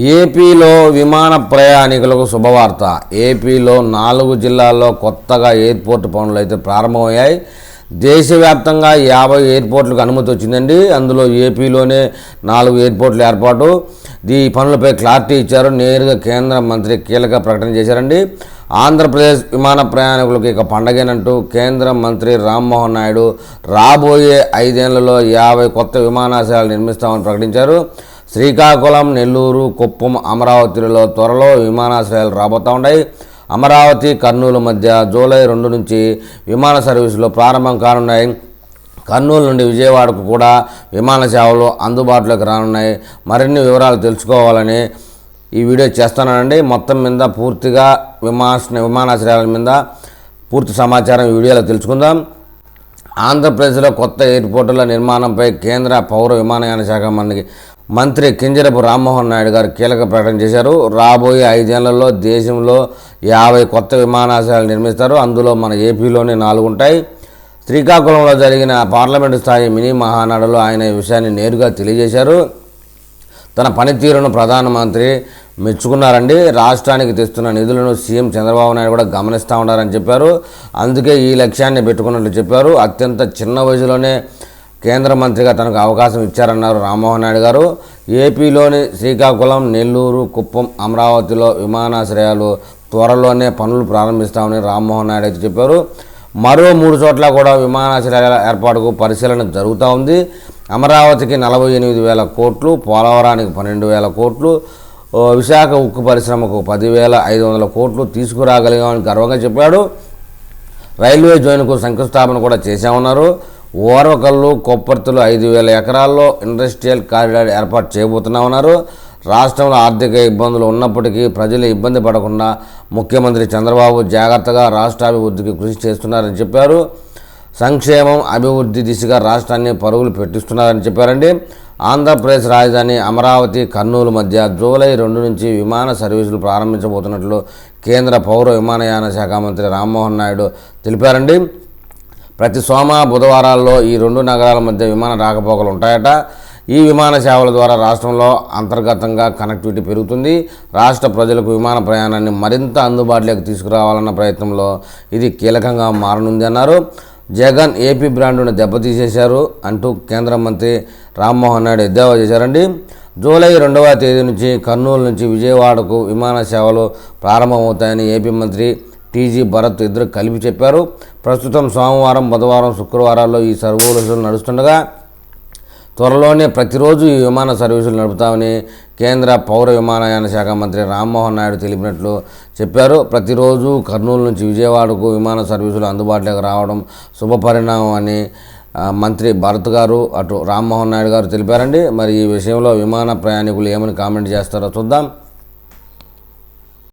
ఏపీలో విమాన ప్రయాణికులకు శుభవార్త. ఏపీలో 4 జిల్లాల్లో కొత్తగా ఎయిర్పోర్ట్ పనులు అయితే ప్రారంభమయ్యాయి. దేశవ్యాప్తంగా 50 ఎయిర్పోర్ట్లకు అనుమతి వచ్చిందండి. అందులో ఏపీలోనే 4 ఎయిర్పోర్టుల ఏర్పాటు. ఈ పనులపై క్లారిటీ ఇచ్చారు. నేరుగా కేంద్ర మంత్రి కీలక ప్రకటన చేశారండి. ఆంధ్రప్రదేశ్ విమాన ప్రయాణికులకు ఇక పండగేనంటూ కేంద్ర మంత్రి రామ్మోహన్ నాయుడు రాబోయే 5 ఏళ్లలో 50 కొత్త విమానాశ్రయాలు నిర్మిస్తామని ప్రకటించారు. శ్రీకాకుళం, నెల్లూరు, కుప్పం, అమరావతిలో త్వరలో విమానాశ్రయాలు రాబోతూ ఉన్నాయి. అమరావతి, కర్నూలు మధ్య జూలై 2 నుంచి విమాన సర్వీసులు ప్రారంభం కానున్నాయి. కర్నూలు నుండి విజయవాడకు కూడా విమాన సేవలు అందుబాటులోకి రానున్నాయి. మరిన్ని వివరాలు తెలుసుకోవాలని ఈ వీడియో చేస్తున్నానండి. మొత్తం మీద పూర్తిగా విమానాశ్రయాల మీద పూర్తి సమాచారం ఈ వీడియోలో తెలుసుకుందాం. ఆంధ్రప్రదేశ్లో కొత్త ఎయిర్పోర్టుల నిర్మాణంపై కేంద్ర పౌర విమానయాన శాఖ మంత్రి కింజరపు రామ్మోహన్ నాయుడు గారు కీలక ప్రకటన చేశారు. రాబోయే 5 ఏళ్లలో దేశంలో 50 కొత్త విమానాశ్రయాలు నిర్మిస్తారు. అందులో మన ఏపీలోనే 4 ఉంటాయి. శ్రీకాకుళంలో జరిగిన పార్లమెంటు స్థాయి మినీ మహానాడులో ఆయన ఈ విషయాన్ని నేరుగా తెలియజేశారు. తన పనితీరును ప్రధానమంత్రి మెచ్చుకున్నారండి. రాష్ట్రానికి తెస్తున్న నిధులను సీఎం చంద్రబాబు నాయుడు కూడా గమనిస్తూ ఉన్నారని చెప్పారు. అందుకే ఈ లక్ష్యాన్ని పెట్టుకున్నట్లు చెప్పారు. అత్యంత చిన్న వయసులోనే కేంద్ర మంత్రిగా తనకు అవకాశం ఇచ్చారన్నారు రామ్మోహన్ నాయుడు గారు. ఏపీలోని శ్రీకాకుళం, నెల్లూరు, కుప్పం, అమరావతిలో విమానాశ్రయాలు త్వరలోనే పనులు ప్రారంభిస్తామని రామ్మోహన్ నాయుడు అయితే చెప్పారు. మరో 3 చోట్ల కూడా విమానాశ్రయాల ఏర్పాటుకు పరిశీలన జరుగుతూ ఉంది. అమరావతికి 48,000 కోట్లు, పోలవరానికి 12,000 కోట్లు, విశాఖ ఉక్కు పరిశ్రమకు 10,500 కోట్లు తీసుకురాగలిగామని గర్వంగా చెప్పాడు. రైల్వే జోన్కు శంకుస్థాపన కూడా చేశామన్నారు. ఓర్వకల్లు, కొప్పర్తులు 5,000 ఎకరాల్లో ఇండస్ట్రియల్ కారిడార్ ఏర్పాటు చేయబోతున్నామన్నారు. రాష్ట్రంలో ఆర్థిక ఇబ్బందులు ఉన్నప్పటికీ ప్రజలు ఇబ్బంది పడకుండా ముఖ్యమంత్రి చంద్రబాబు జాగ్రత్తగా రాష్ట్రాభివృద్ధికి కృషి చేస్తున్నారని చెప్పారు. సంక్షేమం, అభివృద్ధి దిశగా రాష్ట్రాన్ని పరుగులు పెట్టిస్తున్నారని చెప్పారండి. ఆంధ్రప్రదేశ్ రాజధాని అమరావతి, కర్నూలు మధ్య జూలై 2 నుంచి విమాన సర్వీసులు ప్రారంభించబోతున్నట్లు కేంద్ర పౌర విమానయాన శాఖ మంత్రి రామ్మోహన్ నాయుడు తెలిపారండి. ప్రతి సోమ, బుధవారాల్లో ఈ 2 నగరాల మధ్య విమాన రాకపోకలు ఉంటాయట. ఈ విమాన సేవల ద్వారా రాష్ట్రంలో అంతర్గతంగా కనెక్టివిటీ పెరుగుతుంది. రాష్ట్ర ప్రజలకు విమాన ప్రయాణాన్ని మరింత అందుబాటులోకి తీసుకురావాలన్న ప్రయత్నంలో ఇది కీలకంగా మారనుంది అన్నారు. జగన్ ఏపీ బ్రాండ్ను దెబ్బతీసేశారు అంటూ కేంద్ర మంత్రి రామ్మోహన్ నాయుడు ఎద్దేవా చేశారండి. జూలై 2వ తేదీ నుంచి కర్నూలు నుంచి విజయవాడకు విమాన సేవలు ప్రారంభమవుతాయని ఏపీ మంత్రి టీజీ భరత్ ఇద్దరు కలిపి చెప్పారు. ప్రస్తుతం సోమవారం, బుధవారం, శుక్రవారాల్లో ఈ సర్వీసులు నడుస్తుండగా త్వరలోనే ప్రతిరోజు ఈ విమాన సర్వీసులు నడుపుతామని కేంద్ర పౌర విమానయాన శాఖ మంత్రి రామ్మోహన్ నాయుడు తెలిపినట్లు చెప్పారు. ప్రతిరోజు కర్నూలు నుంచి విజయవాడకు విమాన సర్వీసులు అందుబాటులోకి రావడం శుభపరిణామం అని మంత్రి భరత్ గారు అటు రామ్మోహన్ నాయుడు గారు తెలిపారండి. మరి ఈ విషయంలో విమాన ప్రయాణికులు ఏమని కామెంట్ చేస్తారో చూద్దాం.